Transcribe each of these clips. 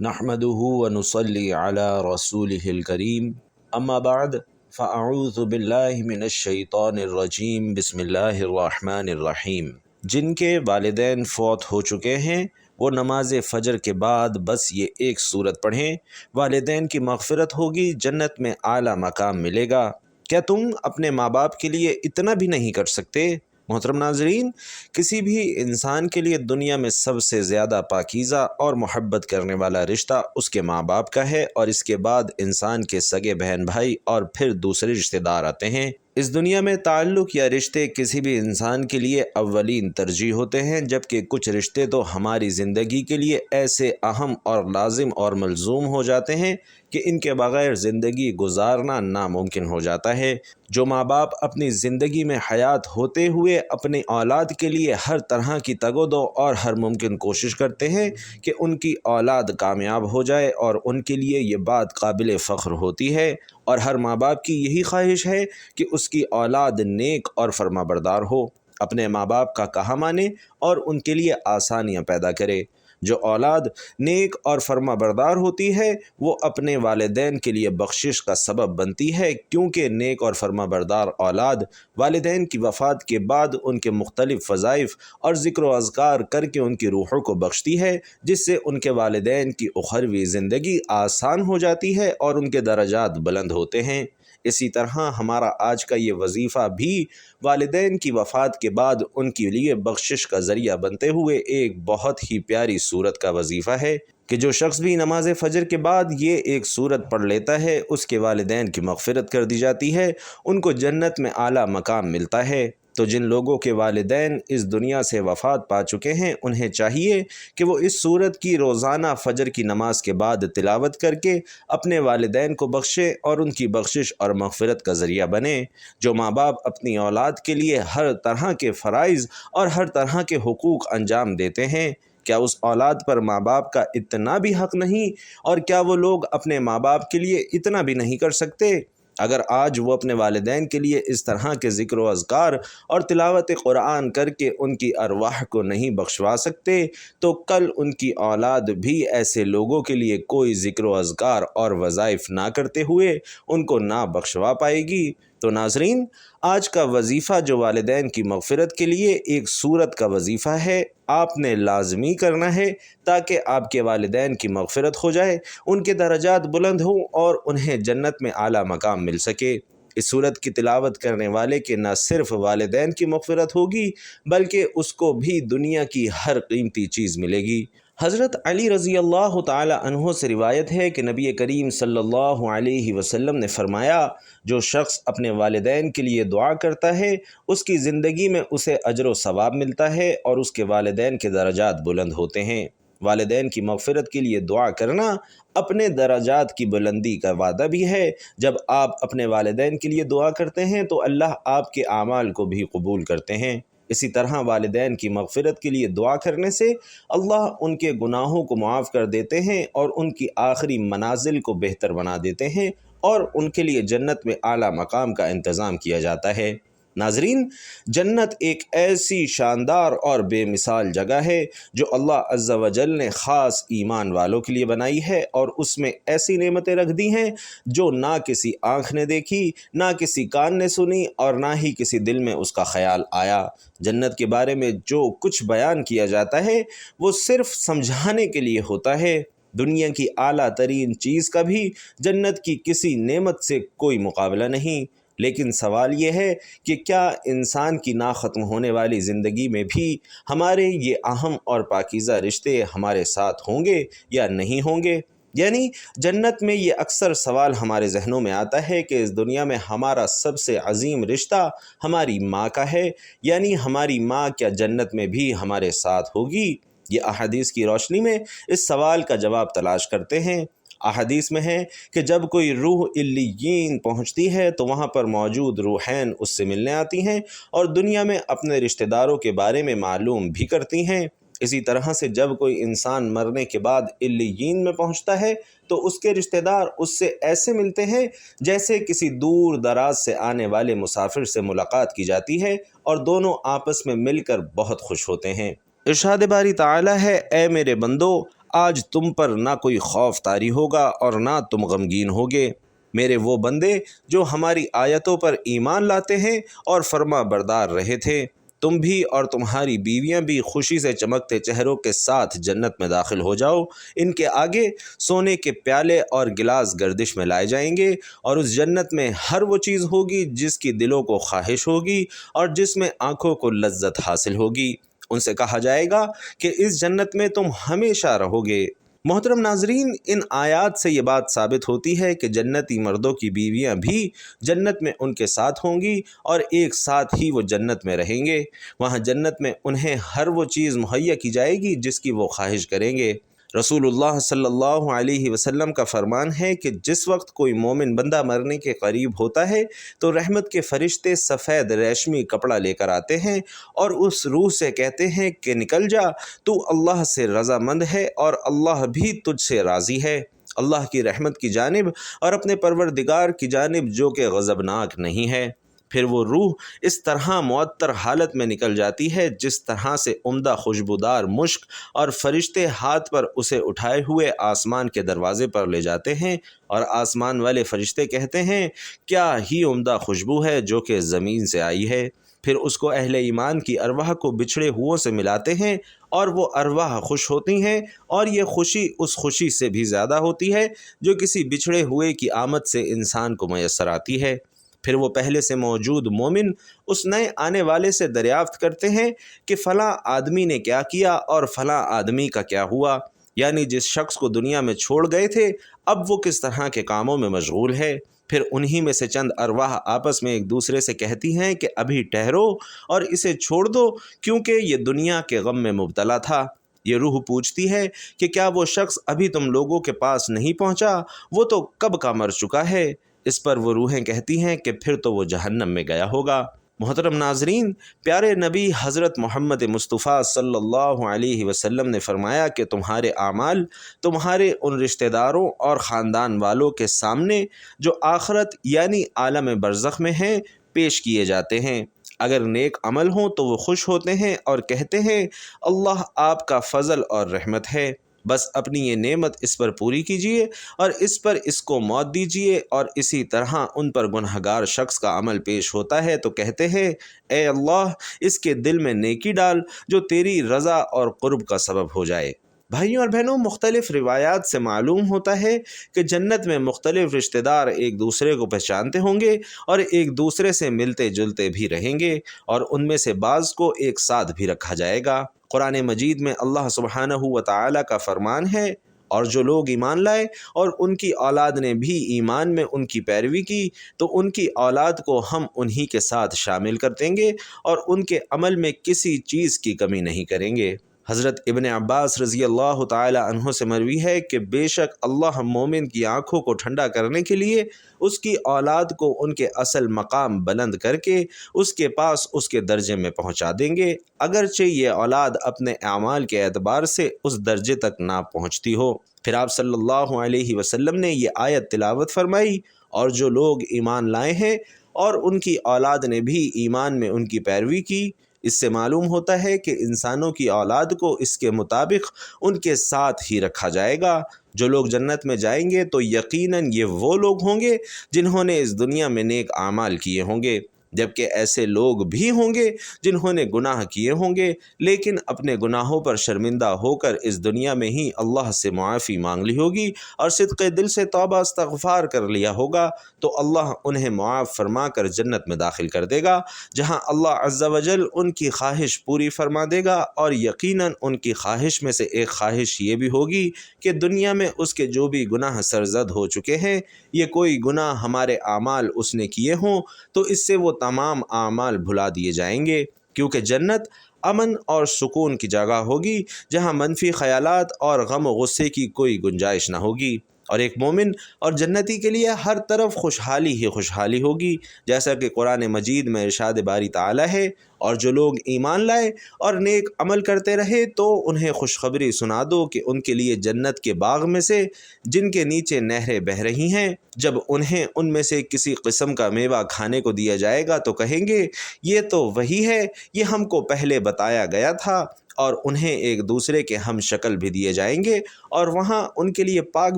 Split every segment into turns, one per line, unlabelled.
نحمده ونصلي على رسوله الكريم اما بعد فاعوذ باللہ من الشیطان الرجیم بسم اللہ الرحمن الرحیم۔ جن کے والدین فوت ہو چکے ہیں وہ نماز فجر کے بعد بس یہ ایک سورت پڑھیں، والدین کی مغفرت ہوگی، جنت میں اعلیٰ مقام ملے گا۔ کیا تم اپنے ماں باپ کے لیے اتنا بھی نہیں کر سکتے؟ محترم ناظرین، کسی بھی انسان کے لیے دنیا میں سب سے زیادہ پاکیزہ اور محبت کرنے والا رشتہ اس کے ماں باپ کا ہے، اور اس کے بعد انسان کے سگے بہن بھائی اور پھر دوسرے رشتہ دار آتے ہیں۔ اس دنیا میں تعلق یا رشتے کسی بھی انسان کے لیے اولین ترجیح ہوتے ہیں، جبکہ کچھ رشتے تو ہماری زندگی کے لیے ایسے اہم اور لازم اور ملزوم ہو جاتے ہیں کہ ان کے بغیر زندگی گزارنا ناممکن ہو جاتا ہے۔ جو ماں باپ اپنی زندگی میں حیات ہوتے ہوئے اپنی اولاد کے لیے ہر طرح کی تگ و دو اور ہر ممکن کوشش کرتے ہیں کہ ان کی اولاد کامیاب ہو جائے، اور ان کے لیے یہ بات قابل فخر ہوتی ہے، اور ہر ماں باپ کی یہی خواہش ہے کہ اس کی اولاد نیک اور فرما بردار ہو، اپنے ماں باپ کا کہا مانے اور ان کے لیے آسانیاں پیدا کرے۔ جو اولاد نیک اور فرما بردار ہوتی ہے وہ اپنے والدین کے لیے بخشش کا سبب بنتی ہے، کیونکہ نیک اور فرما بردار اولاد والدین کی وفات کے بعد ان کے مختلف وظائف اور ذکر و اذکار کر کے ان کی روحوں کو بخشتی ہے، جس سے ان کے والدین کی اخروی زندگی آسان ہو جاتی ہے اور ان کے درجات بلند ہوتے ہیں۔ اسی طرح ہمارا آج کا یہ وظیفہ بھی والدین کی وفات کے بعد ان کے لیے بخشش کا ذریعہ بنتے ہوئے ایک بہت ہی پیاری سورت کا وظیفہ ہے کہ جو شخص بھی نماز فجر کے بعد یہ ایک سورت پڑھ لیتا ہے اس کے والدین کی مغفرت کر دی جاتی ہے، ان کو جنت میں اعلیٰ مقام ملتا ہے۔ تو جن لوگوں کے والدین اس دنیا سے وفات پا چکے ہیں انہیں چاہیے کہ وہ اس سورت کی روزانہ فجر کی نماز کے بعد تلاوت کر کے اپنے والدین کو بخشے اور ان کی بخشش اور مغفرت کا ذریعہ بنے۔ جو ماں باپ اپنی اولاد کے لیے ہر طرح کے فرائض اور ہر طرح کے حقوق انجام دیتے ہیں، کیا اس اولاد پر ماں باپ کا اتنا بھی حق نہیں؟ اور کیا وہ لوگ اپنے ماں باپ کے لیے اتنا بھی نہیں کر سکتے؟ اگر آج وہ اپنے والدین کے لیے اس طرح کے ذکر و اذکار اور تلاوت قرآن کر کے ان کی ارواح کو نہیں بخشوا سکتے تو کل ان کی اولاد بھی ایسے لوگوں کے لیے کوئی ذکر و اذکار اور وظائف نہ کرتے ہوئے ان کو نہ بخشوا پائے گی۔ تو ناظرین، آج کا وظیفہ جو والدین کی مغفرت کے لیے ایک سورت کا وظیفہ ہے، آپ نے لازمی کرنا ہے تاکہ آپ کے والدین کی مغفرت ہو جائے، ان کے درجات بلند ہوں اور انہیں جنت میں اعلیٰ مقام مل سکے۔ اس سورت کی تلاوت کرنے والے کے نہ صرف والدین کی مغفرت ہوگی بلکہ اس کو بھی دنیا کی ہر قیمتی چیز ملے گی۔ حضرت علی رضی اللہ تعالی عنہ سے روایت ہے کہ نبی کریم صلی اللہ علیہ وسلم نے فرمایا، جو شخص اپنے والدین کے لیے دعا کرتا ہے اس کی زندگی میں اسے اجر و ثواب ملتا ہے اور اس کے والدین کے درجات بلند ہوتے ہیں۔ والدین کی مغفرت کے لیے دعا کرنا اپنے درجات کی بلندی کا وعدہ بھی ہے۔ جب آپ اپنے والدین کے لیے دعا کرتے ہیں تو اللہ آپ کے اعمال کو بھی قبول کرتے ہیں۔ اسی طرح والدین کی مغفرت کے لیے دعا کرنے سے اللہ ان کے گناہوں کو معاف کر دیتے ہیں اور ان کی آخری منازل کو بہتر بنا دیتے ہیں، اور ان کے لیے جنت میں اعلیٰ مقام کا انتظام کیا جاتا ہے۔ ناظرین، جنت ایک ایسی شاندار اور بے مثال جگہ ہے جو اللہ عز و جل نے خاص ایمان والوں کے لیے بنائی ہے، اور اس میں ایسی نعمتیں رکھ دی ہیں جو نہ کسی آنکھ نے دیکھی، نہ کسی کان نے سنی اور نہ ہی کسی دل میں اس کا خیال آیا۔ جنت کے بارے میں جو کچھ بیان کیا جاتا ہے وہ صرف سمجھانے کے لیے ہوتا ہے۔ دنیا کی اعلیٰ ترین چیز کا بھی جنت کی کسی نعمت سے کوئی مقابلہ نہیں، لیکن سوال یہ ہے کہ کیا انسان کی نہ ختم ہونے والی زندگی میں بھی ہمارے یہ اہم اور پاکیزہ رشتے ہمارے ساتھ ہوں گے یا نہیں ہوں گے؟ یعنی جنت میں یہ اکثر سوال ہمارے ذہنوں میں آتا ہے کہ اس دنیا میں ہمارا سب سے عظیم رشتہ ہماری ماں کا ہے، یعنی ہماری ماں کیا جنت میں بھی ہمارے ساتھ ہوگی؟ یہ احادیث کی روشنی میں اس سوال کا جواب تلاش کرتے ہیں۔ احادیث میں ہے کہ جب کوئی روح علیین پہنچتی ہے تو وہاں پر موجود روحین اس سے ملنے آتی ہیں اور دنیا میں اپنے رشتہ داروں کے بارے میں معلوم بھی کرتی ہیں۔ اسی طرح سے جب کوئی انسان مرنے کے بعد علیین میں پہنچتا ہے تو اس کے رشتہ دار اس سے ایسے ملتے ہیں جیسے کسی دور دراز سے آنے والے مسافر سے ملاقات کی جاتی ہے، اور دونوں آپس میں مل کر بہت خوش ہوتے ہیں۔ ارشاد باری تعالی ہے، اے میرے بندو، آج تم پر نہ کوئی خوف طاری ہوگا اور نہ تم غمگین ہوگے۔ میرے وہ بندے جو ہماری آیتوں پر ایمان لاتے ہیں اور فرما بردار رہے تھے، تم بھی اور تمہاری بیویاں بھی خوشی سے چمکتے چہروں کے ساتھ جنت میں داخل ہو جاؤ۔ ان کے آگے سونے کے پیالے اور گلاس گردش میں لائے جائیں گے، اور اس جنت میں ہر وہ چیز ہوگی جس کی دلوں کو خواہش ہوگی اور جس میں آنکھوں کو لذت حاصل ہوگی۔ ان سے کہا جائے گا کہ اس جنت میں تم ہمیشہ رہو گے۔ محترم ناظرین، ان آیات سے یہ بات ثابت ہوتی ہے کہ جنتی مردوں کی بیویاں بھی جنت میں ان کے ساتھ ہوں گی اور ایک ساتھ ہی وہ جنت میں رہیں گے۔ وہاں جنت میں انہیں ہر وہ چیز مہیا کی جائے گی جس کی وہ خواہش کریں گے۔ رسول اللہ صلی اللہ علیہ وسلم کا فرمان ہے کہ جس وقت کوئی مومن بندہ مرنے کے قریب ہوتا ہے تو رحمت کے فرشتے سفید ریشمی کپڑا لے کر آتے ہیں اور اس روح سے کہتے ہیں کہ نکل جا، تو اللہ سے رضامند ہے اور اللہ بھی تجھ سے راضی ہے، اللہ کی رحمت کی جانب اور اپنے پروردگار کی جانب جو کہ غضبناک نہیں ہے۔ پھر وہ روح اس طرح معطر حالت میں نکل جاتی ہے جس طرح سے عمدہ خوشبودار مشک، اور فرشتے ہاتھ پر اسے اٹھائے ہوئے آسمان کے دروازے پر لے جاتے ہیں، اور آسمان والے فرشتے کہتے ہیں کیا ہی عمدہ خوشبو ہے جو کہ زمین سے آئی ہے۔ پھر اس کو اہل ایمان کی ارواح کو بچھڑے ہوئوں سے ملاتے ہیں اور وہ ارواح خوش ہوتی ہیں، اور یہ خوشی اس خوشی سے بھی زیادہ ہوتی ہے جو کسی بچھڑے ہوئے کی آمد سے انسان کو میسر آتی ہے۔ پھر وہ پہلے سے موجود مومن اس نئے آنے والے سے دریافت کرتے ہیں کہ فلاں آدمی نے کیا کیا اور فلاں آدمی کا کیا ہوا، یعنی جس شخص کو دنیا میں چھوڑ گئے تھے اب وہ کس طرح کے کاموں میں مشغول ہے۔ پھر انہی میں سے چند ارواح آپس میں ایک دوسرے سے کہتی ہیں کہ ابھی ٹھہرو اور اسے چھوڑ دو کیونکہ یہ دنیا کے غم میں مبتلا تھا۔ یہ روح پوچھتی ہے کہ کیا وہ شخص ابھی تم لوگوں کے پاس نہیں پہنچا؟ وہ تو کب کا مر چکا ہے۔ اس پر وہ روحیں کہتی ہیں کہ پھر تو وہ جہنم میں گیا ہوگا۔ محترم ناظرین، پیارے نبی حضرت محمد مصطفیٰ صلی اللہ علیہ وسلم نے فرمایا کہ تمہارے اعمال تمہارے ان رشتہ داروں اور خاندان والوں کے سامنے جو آخرت یعنی عالم برزخ میں ہیں پیش کیے جاتے ہیں۔ اگر نیک عمل ہوں تو وہ خوش ہوتے ہیں اور کہتے ہیں اللہ آپ کا فضل اور رحمت ہے، بس اپنی یہ نعمت اس پر پوری کیجئے اور اس پر اس کو موت دیجئے۔ اور اسی طرح ان پر گنہگار شخص کا عمل پیش ہوتا ہے تو کہتے ہیں اے اللہ اس کے دل میں نیکی ڈال جو تیری رضا اور قرب کا سبب ہو جائے۔ بھائیوں اور بہنوں، مختلف روایات سے معلوم ہوتا ہے کہ جنت میں مختلف رشتہ دار ایک دوسرے کو پہچانتے ہوں گے اور ایک دوسرے سے ملتے جلتے بھی رہیں گے، اور ان میں سے بعض کو ایک ساتھ بھی رکھا جائے گا۔ قرآن مجید میں اللہ سبحانہ و تعالیٰ کا فرمان ہے اور جو لوگ ایمان لائے اور ان کی اولاد نے بھی ایمان میں ان کی پیروی کی تو ان کی اولاد کو ہم انہی کے ساتھ شامل کر دیں گے اور ان کے عمل میں کسی چیز کی کمی نہیں کریں گے۔ حضرت ابن عباس رضی اللہ تعالی عنہ سے مروی ہے کہ بے شک اللہ مومن کی آنکھوں کو ٹھنڈا کرنے کے لیے اس کی اولاد کو ان کے اصل مقام بلند کر کے اس کے پاس اس کے درجے میں پہنچا دیں گے، اگرچہ یہ اولاد اپنے اعمال کے اعتبار سے اس درجے تک نہ پہنچتی ہو۔ پھر آپ صلی اللہ علیہ وسلم نے یہ آیت تلاوت فرمائی، اور جو لوگ ایمان لائے ہیں اور ان کی اولاد نے بھی ایمان میں ان کی پیروی کی۔ اس سے معلوم ہوتا ہے کہ انسانوں کی اولاد کو اس کے مطابق ان کے ساتھ ہی رکھا جائے گا۔ جو لوگ جنت میں جائیں گے تو یقیناً یہ وہ لوگ ہوں گے جنہوں نے اس دنیا میں نیک اعمال کیے ہوں گے، جبکہ ایسے لوگ بھی ہوں گے جنہوں نے گناہ کیے ہوں گے لیکن اپنے گناہوں پر شرمندہ ہو کر اس دنیا میں ہی اللہ سے معافی مانگ لی ہوگی اور صدق دل سے توبہ استغفار کر لیا ہوگا، تو اللہ انہیں معاف فرما کر جنت میں داخل کر دے گا، جہاں اللہ عز و جل ان کی خواہش پوری فرما دے گا۔ اور یقیناً ان کی خواہش میں سے ایک خواہش یہ بھی ہوگی کہ دنیا میں اس کے جو بھی گناہ سرزد ہو چکے ہیں، یہ کوئی گناہ ہمارے اعمال اس نے کیے ہوں تو اس سے وہ تمام اعمال بھلا دیے جائیں گے، کیونکہ جنت امن اور سکون کی جگہ ہوگی جہاں منفی خیالات اور غم و غصے کی کوئی گنجائش نہ ہوگی، اور ایک مومن اور جنتی کے لیے ہر طرف خوشحالی ہی خوشحالی ہوگی، جیسا کہ قرآن مجید میں ارشاد باری تعالیٰ ہے اور جو لوگ ایمان لائے اور نیک عمل کرتے رہے تو انہیں خوشخبری سنا دو کہ ان کے لیے جنت کے باغ میں سے جن کے نیچے نہریں بہہ رہی ہیں، جب انہیں ان میں سے کسی قسم کا میوہ کھانے کو دیا جائے گا تو کہیں گے یہ تو وہی ہے، یہ ہم کو پہلے بتایا گیا تھا، اور انہیں ایک دوسرے کے ہم شکل بھی دیے جائیں گے، اور وہاں ان کے لیے پاک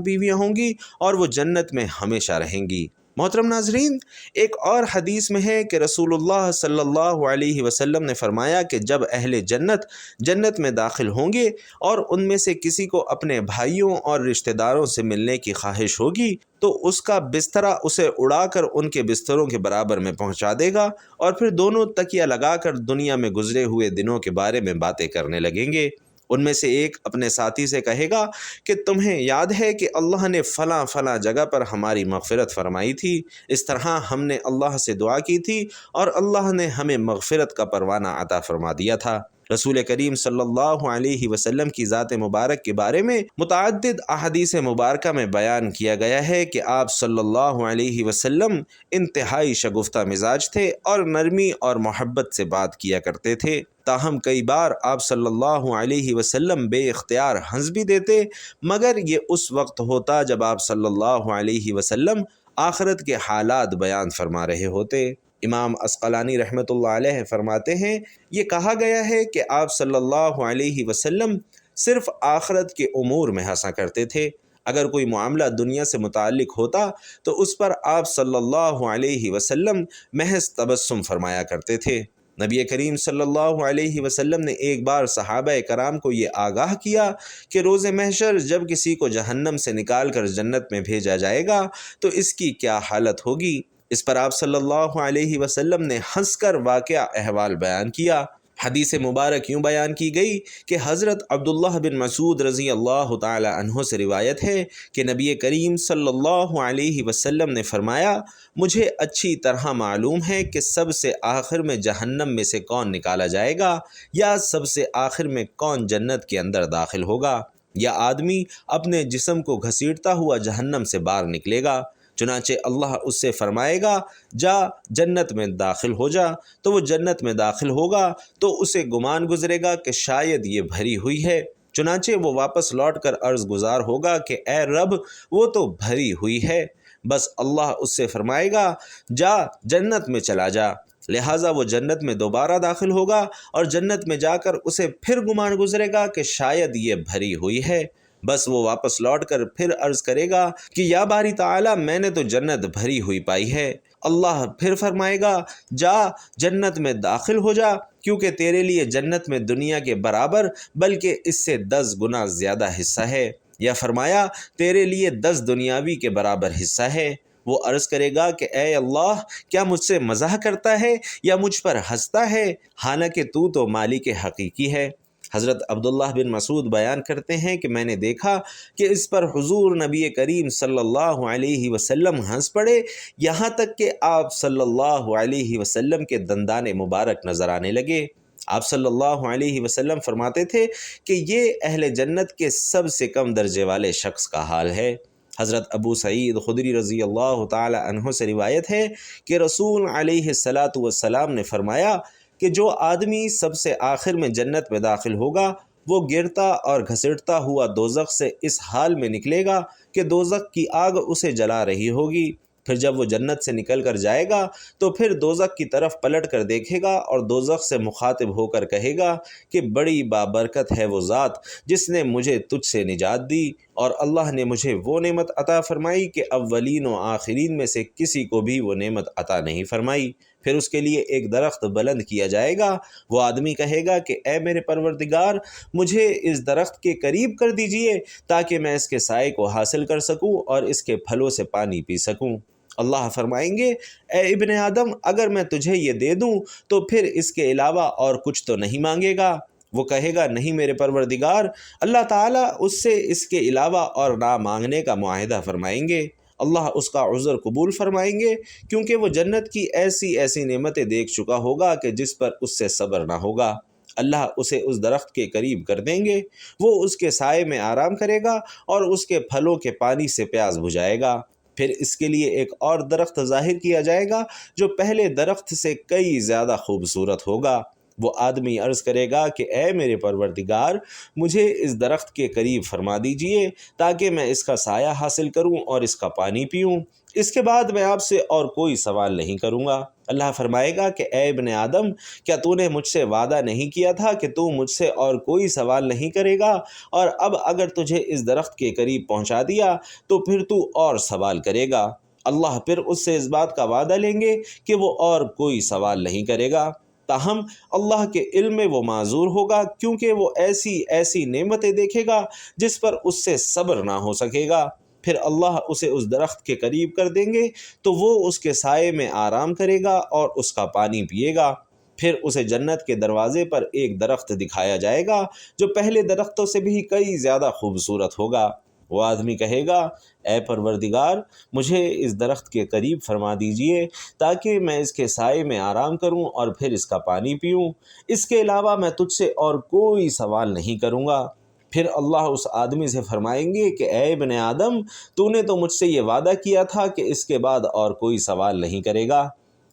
بیویاں ہوں گی اور وہ جنت میں ہمیشہ رہیں گی۔ محترم ناظرین، ایک اور حدیث میں ہے کہ رسول اللہ صلی اللہ علیہ وسلم نے فرمایا کہ جب اہل جنت جنت میں داخل ہوں گے اور ان میں سے کسی کو اپنے بھائیوں اور رشتہ داروں سے ملنے کی خواہش ہوگی تو اس کا بسترا اسے اڑا کر ان کے بستروں کے برابر میں پہنچا دے گا، اور پھر دونوں تکیہ لگا کر دنیا میں گزرے ہوئے دنوں کے بارے میں باتیں کرنے لگیں گے۔ ان میں سے ایک اپنے ساتھی سے کہے گا کہ تمہیں یاد ہے کہ اللہ نے فلاں فلاں جگہ پر ہماری مغفرت فرمائی تھی، اس طرح ہم نے اللہ سے دعا کی تھی اور اللہ نے ہمیں مغفرت کا پروانہ عطا فرما دیا تھا۔ رسول کریم صلی اللہ علیہ وسلم کی ذات مبارک کے بارے میں متعدد احادیث مبارکہ میں بیان کیا گیا ہے کہ آپ صلی اللہ علیہ وسلم انتہائی شگفتہ مزاج تھے اور نرمی اور محبت سے بات کیا کرتے تھے، تاہم کئی بار آپ صلی اللہ علیہ وسلم بے اختیار ہنس بھی دیتے، مگر یہ اس وقت ہوتا جب آپ صلی اللہ علیہ وسلم آخرت کے حالات بیان فرما رہے ہوتے۔ امام عسقلانی رحمۃ اللہ علیہ فرماتے ہیں، یہ کہا گیا ہے کہ آپ صلی اللہ علیہ وسلم صرف آخرت کے امور میں ہنسا کرتے تھے۔ اگر کوئی معاملہ دنیا سے متعلق ہوتا تو اس پر آپ صلی اللہ علیہ وسلم محض تبسم فرمایا کرتے تھے۔ نبی کریم صلی اللہ علیہ وسلم نے ایک بار صحابہ کرام کو یہ آگاہ کیا کہ روز محشر جب کسی کو جہنم سے نکال کر جنت میں بھیجا جائے گا تو اس کی کیا حالت ہوگی۔ اس پر آپ صلی اللہ علیہ وسلم نے ہنس کر واقعہ احوال بیان کیا۔ حدیث مبارک یوں بیان کی گئی کہ حضرت عبداللہ بن مسعود رضی اللہ تعالی عنہ سے روایت ہے کہ نبی کریم صلی اللہ علیہ وسلم نے فرمایا، مجھے اچھی طرح معلوم ہے کہ سب سے آخر میں جہنم میں سے کون نکالا جائے گا، یا سب سے آخر میں کون جنت کے اندر داخل ہوگا۔ یا آدمی اپنے جسم کو گھسیٹتا ہوا جہنم سے باہر نکلے گا، چنانچہ اللہ اس سے فرمائے گا جا جنت میں داخل ہو جا، تو وہ جنت میں داخل ہوگا تو اسے گمان گزرے گا کہ شاید یہ بھری ہوئی ہے، چنانچہ وہ واپس لوٹ کر عرض گزار ہوگا کہ اے رب وہ تو بھری ہوئی ہے، بس اللہ اس سے فرمائے گا جا جنت میں چلا جا، لہٰذا وہ جنت میں دوبارہ داخل ہوگا اور جنت میں جا کر اسے پھر گمان گزرے گا کہ شاید یہ بھری ہوئی ہے، بس وہ واپس لوٹ کر پھر عرض کرے گا کہ یا باری تعالیٰ میں نے تو جنت بھری ہوئی پائی ہے۔ اللہ پھر فرمائے گا جا جنت میں داخل ہو جا، کیونکہ تیرے لیے جنت میں دنیا کے برابر بلکہ اس سے 10 گنا زیادہ حصہ ہے، یا فرمایا تیرے لیے 10 دنیاوی کے برابر حصہ ہے۔ وہ عرض کرے گا کہ اے اللہ، کیا مجھ سے مزاح کرتا ہے یا مجھ پر ہنستا ہے، حالانکہ تو تو مالک حقیقی ہے۔ حضرت عبداللہ بن مسعود بیان کرتے ہیں کہ میں نے دیکھا کہ اس پر حضور نبی کریم صلی اللہ علیہ وسلم ہنس پڑے، یہاں تک کہ آپ صلی اللہ علیہ وسلم کے دندان مبارک نظر آنے لگے۔ آپ صلی اللہ علیہ وسلم فرماتے تھے کہ یہ اہل جنت کے سب سے کم درجے والے شخص کا حال ہے۔ حضرت ابو سعید خدری رضی اللہ تعالی عنہ سے روایت ہے کہ رسول علیہ الصلاۃ والسلام نے فرمایا کہ جو آدمی سب سے آخر میں جنت میں داخل ہوگا وہ گرتا اور گھسٹتا ہوا دوزخ سے اس حال میں نکلے گا کہ دوزخ کی آگ اسے جلا رہی ہوگی۔ پھر جب وہ جنت سے نکل کر جائے گا تو پھر دوزخ کی طرف پلٹ کر دیکھے گا اور دوزخ سے مخاطب ہو کر کہے گا کہ بڑی بابرکت ہے وہ ذات جس نے مجھے تجھ سے نجات دی، اور اللہ نے مجھے وہ نعمت عطا فرمائی کہ اولین و آخرین میں سے کسی کو بھی وہ نعمت عطا نہیں فرمائی۔ پھر اس کے لیے ایک درخت بلند کیا جائے گا، وہ آدمی کہے گا کہ اے میرے پروردگار، مجھے اس درخت کے قریب کر دیجئے تاکہ میں اس کے سائے کو حاصل کر سکوں اور اس کے پھلوں سے پانی پی سکوں۔ اللہ فرمائیں گے اے ابن آدم، اگر میں تجھے یہ دے دوں تو پھر اس کے علاوہ اور کچھ تو نہیں مانگے گا؟ وہ کہے گا نہیں میرے پروردگار۔ اللہ تعالیٰ اس سے اس کے علاوہ اور نہ مانگنے کا معاہدہ فرمائیں گے۔ اللہ اس کا عذر قبول فرمائیں گے، کیونکہ وہ جنت کی ایسی ایسی نعمتیں دیکھ چکا ہوگا کہ جس پر اس سے صبر نہ ہوگا۔ اللہ اسے اس درخت کے قریب کر دیں گے، وہ اس کے سائے میں آرام کرے گا اور اس کے پھلوں کے پانی سے پیاس بجھائے گا۔ پھر اس کے لیے ایک اور درخت ظاہر کیا جائے گا جو پہلے درخت سے کئی زیادہ خوبصورت ہوگا۔ وہ آدمی عرض کرے گا کہ اے میرے پروردگار، مجھے اس درخت کے قریب فرما دیجئے تاکہ میں اس کا سایہ حاصل کروں اور اس کا پانی پیوں، اس کے بعد میں آپ سے اور کوئی سوال نہیں کروں گا۔ اللہ فرمائے گا کہ اے ابن آدم، کیا تو نے مجھ سے وعدہ نہیں کیا تھا کہ تو مجھ سے اور کوئی سوال نہیں کرے گا؟ اور اب اگر تجھے اس درخت کے قریب پہنچا دیا تو پھر تو اور سوال کرے گا۔ اللہ پھر اس سے اس بات کا وعدہ لیں گے کہ وہ اور کوئی سوال نہیں کرے گا، تاہم اللہ کے علم میں وہ معذور ہوگا، کیونکہ وہ ایسی نعمتیں دیکھے گا جس پر اس سے صبر نہ ہو سکے گا۔ پھر اللہ اسے اس درخت کے قریب کر دیں گے تو وہ اس کے سائے میں آرام کرے گا اور اس کا پانی پیے گا۔ پھر اسے جنت کے دروازے پر ایک درخت دکھایا جائے گا جو پہلے درختوں سے بھی کئی زیادہ خوبصورت ہوگا۔ وہ آدمی کہے گا، اے پروردگار، مجھے اس درخت کے قریب فرما دیجئے تاکہ میں اس کے سائے میں آرام کروں اور پھر اس کا پانی پیوں، اس کے علاوہ میں تجھ سے اور کوئی سوال نہیں کروں گا۔ پھر اللہ اس آدمی سے فرمائیں گے کہ اے ابن آدم، تو نے تو مجھ سے یہ وعدہ کیا تھا کہ اس کے بعد اور کوئی سوال نہیں کرے گا۔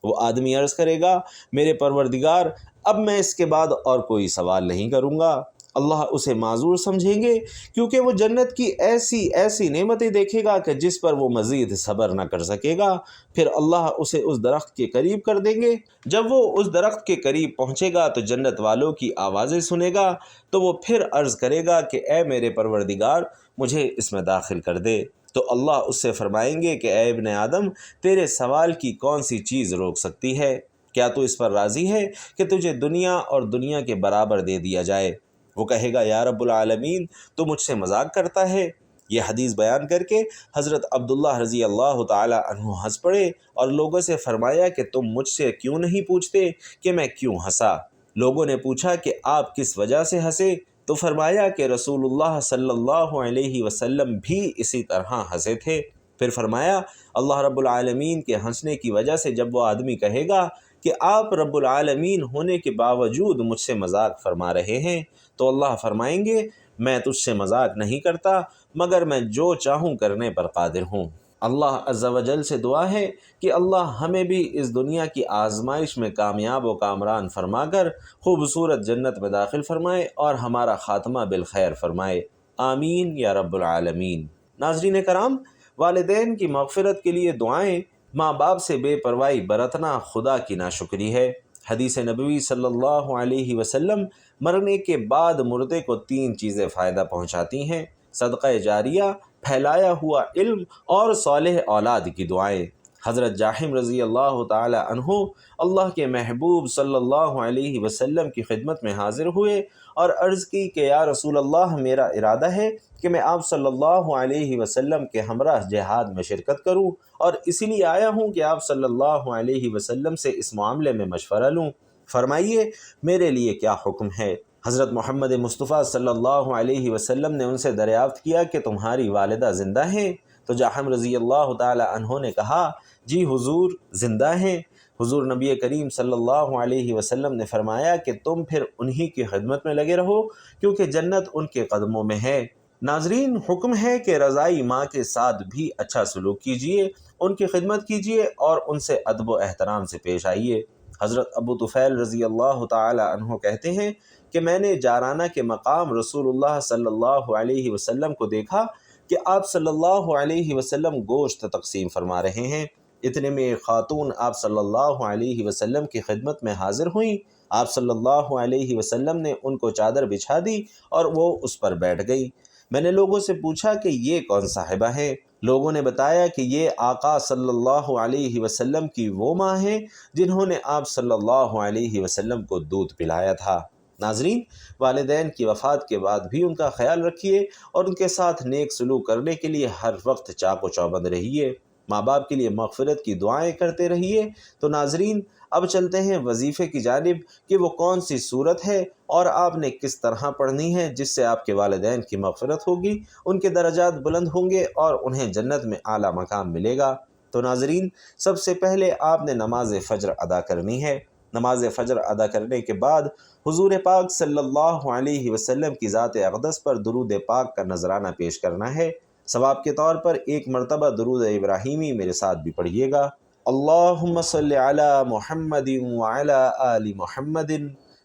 وہ آدمی عرض کرے گا، میرے پروردگار، اب میں اس کے بعد اور کوئی سوال نہیں کروں گا۔ اللہ اسے معذور سمجھیں گے، کیونکہ وہ جنت کی ایسی نعمتیں دیکھے گا کہ جس پر وہ مزید صبر نہ کر سکے گا۔ پھر اللہ اسے اس درخت کے قریب کر دیں گے۔ جب وہ اس درخت کے قریب پہنچے گا تو جنت والوں کی آوازیں سنے گا، تو وہ پھر عرض کرے گا کہ اے میرے پروردگار، مجھے اس میں داخل کر دے۔ تو اللہ اس سے فرمائیں گے کہ اے ابن آدم، تیرے سوال کی کون سی چیز روک سکتی ہے؟ کیا تو اس پر راضی ہے کہ تجھے دنیا اور دنیا کے برابر دے دیا جائے؟ وہ کہے گا، یا رب العالمین، تو مجھ سے مذاق کرتا ہے؟ یہ حدیث بیان کر کے حضرت عبداللہ رضی اللہ تعالی عنہ ہنس پڑے اور لوگوں سے فرمایا کہ تم مجھ سے کیوں نہیں پوچھتے کہ میں کیوں ہنسا؟ لوگوں نے پوچھا کہ آپ کس وجہ سے ہنسے؟ تو فرمایا کہ رسول اللہ صلی اللہ علیہ وسلم بھی اسی طرح ہنسے تھے۔ پھر فرمایا، اللہ رب العالمین کے ہنسنے کی وجہ سے جب وہ آدمی کہے گا کہ آپ رب العالمین ہونے کے باوجود مجھ سے مذاق فرما رہے ہیں، تو اللہ فرمائیں گے، میں تجھ سے مذاق نہیں کرتا، مگر میں جو چاہوں کرنے پر قادر ہوں۔ اللہ عز و جل سے دعا ہے کہ اللہ ہمیں بھی اس دنیا کی آزمائش میں کامیاب و کامران فرما کر خوبصورت جنت میں داخل فرمائے اور ہمارا خاتمہ بالخیر فرمائے، آمین یا رب العالمین۔ ناظرین کرام، والدین کی مغفرت کے لیے دعائیں، ماں باپ سے بے پرواہی برتنا خدا کی ناشکری ہے۔ حدیث نبوی صلی اللہ علیہ وسلم، مرنے کے بعد مردے کو 3 چیزیں فائدہ پہنچاتی ہیں: صدقہ جاریہ، پھیلایا ہوا علم اور صالح اولاد کی دعائیں۔ حضرت جاحم رضی اللہ تعالی عنہ اللہ کے محبوب صلی اللہ علیہ وسلم کی خدمت میں حاضر ہوئے اور عرض کی کہ یا رسول اللہ، میرا ارادہ ہے کہ میں آپ صلی اللہ علیہ وسلم کے ہمراہ جہاد میں شرکت کروں، اور اسی لیے آیا ہوں کہ آپ صلی اللہ علیہ وسلم سے اس معاملے میں مشورہ لوں، فرمائیے میرے لیے کیا حکم ہے؟ حضرت محمد مصطفیٰ صلی اللہ علیہ وسلم نے ان سے دریافت کیا کہ تمہاری والدہ زندہ ہیں؟ تو جاحم رضی اللہ تعالی عنہ نے کہا، جی حضور، زندہ ہیں۔ حضور نبی کریم صلی اللہ علیہ وسلم نے فرمایا کہ تم پھر انہی کی خدمت میں لگے رہو، کیونکہ جنت ان کے قدموں میں ہے۔ ناظرین، حکم ہے کہ رضائی ماں کے ساتھ بھی اچھا سلوک کیجیے، ان کی خدمت کیجیے اور ان سے ادب و احترام سے پیش آئیے۔ حضرت ابو طفیل رضی اللہ تعالی عنہ کہتے ہیں کہ میں نے جارانہ کے مقام رسول اللہ صلی اللہ علیہ وسلم کو دیکھا کہ آپ صلی اللہ علیہ وسلم گوشت تقسیم فرما رہے ہیں۔ اتنے میں ایک خاتون آپ صلی اللہ علیہ وسلم کی خدمت میں حاضر ہوئیں۔ آپ صلی اللہ علیہ وسلم نے ان کو چادر بچھا دی اور وہ اس پر بیٹھ گئی۔ میں نے لوگوں سے پوچھا کہ یہ کون صاحبہ ہے؟ لوگوں نے بتایا کہ یہ آقا صلی اللہ علیہ وسلم کی وہ ماں ہیں جنہوں نے آپ صلی اللہ علیہ وسلم کو دودھ پلایا تھا۔ ناظرین، والدین کی وفات کے بعد بھی ان کا خیال رکھیے اور ان کے ساتھ نیک سلوک کرنے کے لیے ہر وقت چاق و چوبند رہیے۔ ماں باپ کے لیے مغفرت کی دعائیں کرتے رہیے۔ تو ناظرین، اب چلتے ہیں وظیفے کی جانب کہ وہ کون سی صورت ہے اور آپ نے کس طرح پڑھنی ہے جس سے آپ کے والدین کی مغفرت ہوگی، ان کے درجات بلند ہوں گے اور انہیں جنت میں اعلیٰ مقام ملے گا۔ تو ناظرین، سب سے پہلے آپ نے نماز فجر ادا کرنی ہے۔ نماز فجر ادا کرنے کے بعد حضور پاک صلی اللہ علیہ وسلم کی ذات اقدس پر درود پاک کا نذرانہ پیش کرنا ہے۔ ثواب کے طور پر 1 مرتبہ درود ابراہیمی میرے ساتھ بھی پڑھیے گا۔ اللہم صلی علی محمد وعلی آل محمد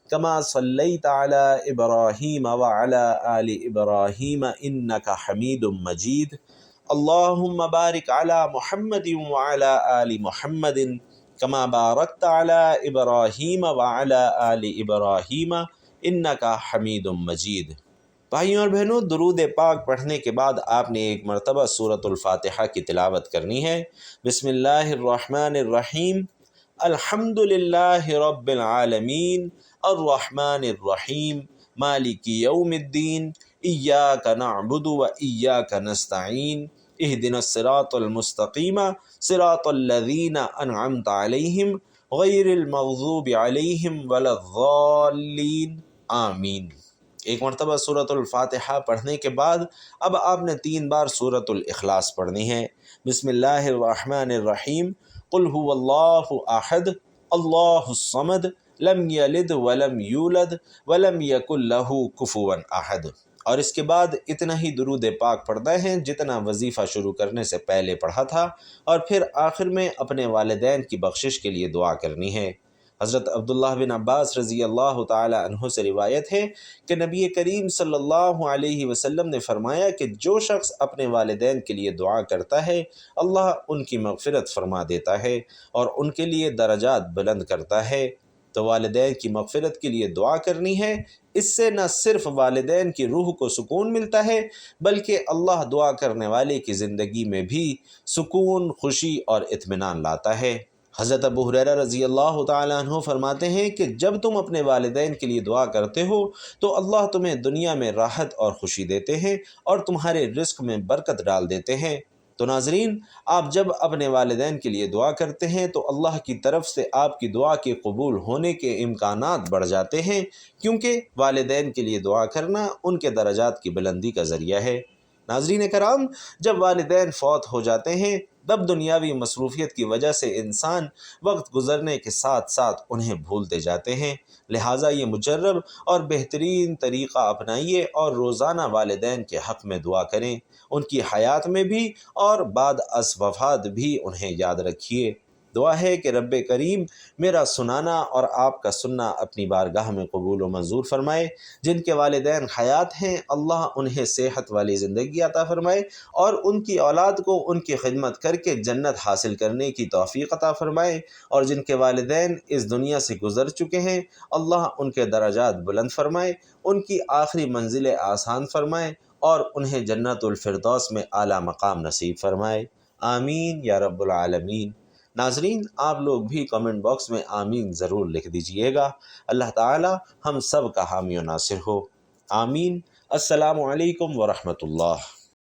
كما صليت على إبراهيم وعلى آل إبراهيم إنك حميد مجيد اللهم بارك على محمد وعلى آل محمد كما باركت على إبراهيم وعلى آل إبراهيم إنك حميد مجيد۔ بھائیوں اور بہنوں، درود پاک پڑھنے کے بعد آپ نے ایک مرتبہ سورۃ الفاتحہ کی تلاوت کرنی ہے۔ بسم اللہ الرحمن الرحیم، الحمد للہ رب العالمین، الرحمن الرحیم، مالک یوم الدین، ایاک نعبد و ایاک نستعین، اہدنا الصراط المستقیم صراط الذین انعمت علیہم غیر المغضوب علیہم ولا الضالین، آمین۔ ایک مرتبہ سورۃ الفاتحہ پڑھنے کے بعد اب آپ نے 3 بار سورۃ الاخلاص پڑھنی ہے۔ بسم اللہ الرحمن الرحیم، قل هو اللہ احد اللہ الصمد لم یلد ولم یولد ولم یکن لہ کفوا احد۔ اور اس کے بعد اتنا ہی درود پاک پڑھنا ہے جتنا وظیفہ شروع کرنے سے پہلے پڑھا تھا، اور پھر آخر میں اپنے والدین کی بخشش کے لیے دعا کرنی ہے۔ حضرت عبداللہ بن عباس رضی اللہ تعالی عنہ سے روایت ہے کہ نبی کریم صلی اللہ علیہ وسلم نے فرمایا کہ جو شخص اپنے والدین کے لیے دعا کرتا ہے اللہ ان کی مغفرت فرما دیتا ہے اور ان کے لیے درجات بلند کرتا ہے۔ تو والدین کی مغفرت کے لیے دعا کرنی ہے، اس سے نہ صرف والدین کی روح کو سکون ملتا ہے بلکہ اللہ دعا کرنے والے کی زندگی میں بھی سکون، خوشی اور اطمینان لاتا ہے۔ حضرت ابو ہریرہ رضی اللہ تعالیٰ عنہ فرماتے ہیں کہ جب تم اپنے والدین کے لیے دعا کرتے ہو تو اللہ تمہیں دنیا میں راحت اور خوشی دیتے ہیں اور تمہارے رزق میں برکت ڈال دیتے ہیں۔ تو ناظرین، آپ جب اپنے والدین کے لیے دعا کرتے ہیں تو اللہ کی طرف سے آپ کی دعا کے قبول ہونے کے امکانات بڑھ جاتے ہیں، کیونکہ والدین کے لیے دعا کرنا ان کے درجات کی بلندی کا ذریعہ ہے۔ ناظرین کرام، جب والدین فوت ہو جاتے ہیں تب دنیاوی مصروفیت کی وجہ سے انسان وقت گزرنے کے ساتھ ساتھ انہیں بھولتے جاتے ہیں، لہٰذا یہ مجرب اور بہترین طریقہ اپنائیے اور روزانہ والدین کے حق میں دعا کریں، ان کی حیات میں بھی اور بعد از وفات بھی انہیں یاد رکھیے۔ دعا ہے کہ رب کریم میرا سنانا اور آپ کا سننا اپنی بارگاہ میں قبول و منظور فرمائے۔ جن کے والدین حیات ہیں اللہ انہیں صحت والی زندگی عطا فرمائے اور ان کی اولاد کو ان کی خدمت کر کے جنت حاصل کرنے کی توفیق عطا فرمائے، اور جن کے والدین اس دنیا سے گزر چکے ہیں اللہ ان کے درجات بلند فرمائے، ان کی آخری منزلیں آسان فرمائے اور انہیں جنت الفردوس میں اعلیٰ مقام نصیب فرمائے، آمین یا رب العالمین۔ ناظرین، آپ لوگ بھی کمنٹ باکس میں آمین ضرور لکھ دیجئے گا۔ اللہ تعالی ہم سب کا حامی و ناصر ہو، آمین۔ السلام علیکم ورحمۃ اللہ۔